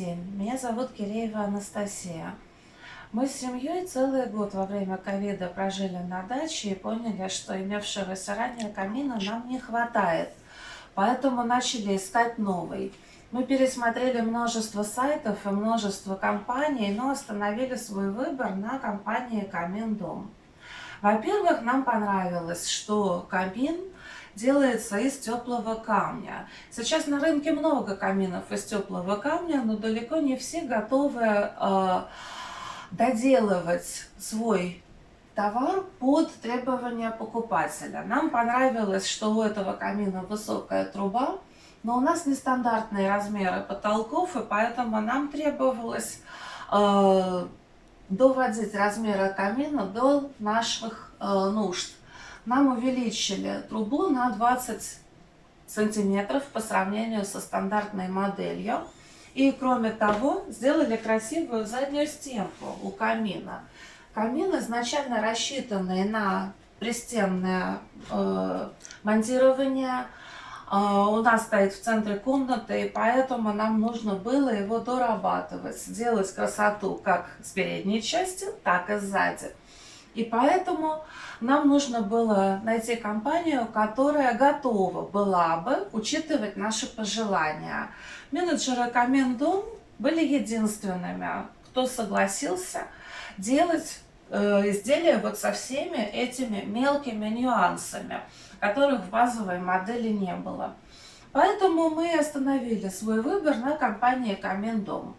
день, меня зовут Киреева Анастасия. Мы с семьей целый год во время ковида прожили на даче и поняли, что имевшегося ранее камина нам не хватает, поэтому начали искать новый. Мы пересмотрели множество сайтов и множество компаний, но остановили свой выбор на компании «Камин Дом». Во-первых, нам понравилось, что камин делается из теплого камня. Сейчас на рынке много каминов из теплого камня, но далеко не все готовы доделывать свой товар под требования покупателя. Нам понравилось, что у этого камина высокая труба, но у нас нестандартные размеры потолков, и поэтому нам требовалось доводить размеры камина до наших нужд. Нам увеличили трубу на 20 сантиметров по сравнению со стандартной моделью. И кроме того, сделали красивую заднюю стенку у камина. Камин изначально рассчитанный на пристенное монтирование. У нас стоит в центре комнаты, и поэтому нам нужно было его дорабатывать, сделать красоту как с передней части, так и сзади. И поэтому нам нужно было найти компанию, которая готова была бы учитывать наши пожелания. Менеджеры «Камин Дом» были единственными, кто согласился делать изделия вот со всеми этими мелкими нюансами, которых в базовой модели не было. Поэтому мы остановили свой выбор на компании «Камин Дом».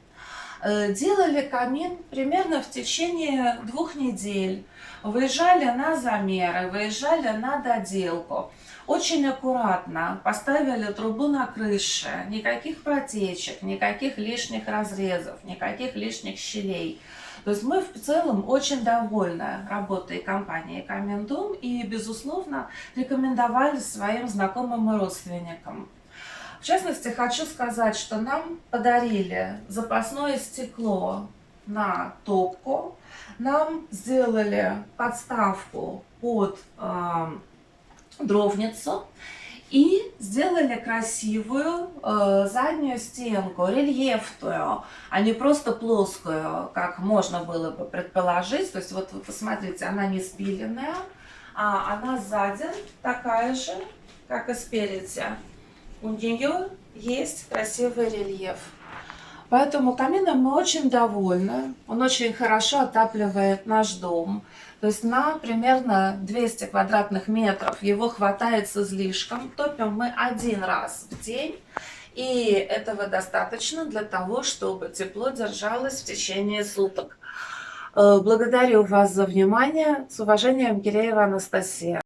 Делали камин примерно в течение 2 недель. Выезжали на замеры, выезжали на доделку. Очень аккуратно поставили трубу на крыше. Никаких протечек, никаких лишних разрезов, никаких лишних щелей. То есть мы в целом очень довольны работой компании «Камин Дом» и, безусловно, рекомендовали своим знакомым и родственникам. В частности, хочу сказать, что нам подарили запасное стекло на топку, нам сделали подставку под дровницу и сделали красивую заднюю стенку, рельефную, а не просто плоскую, как можно было бы предположить. То есть вот вы посмотрите, она не спиленная, а она сзади такая же, как и спереди. У нее есть красивый рельеф. Поэтому камином мы очень довольны. Он очень хорошо отапливает наш дом. То есть на примерно 200 квадратных метров его хватает с излишком. Топим мы 1 раз в день. И этого достаточно для того, чтобы тепло держалось в течение суток. Благодарю вас за внимание. С уважением, Киреева Анастасия.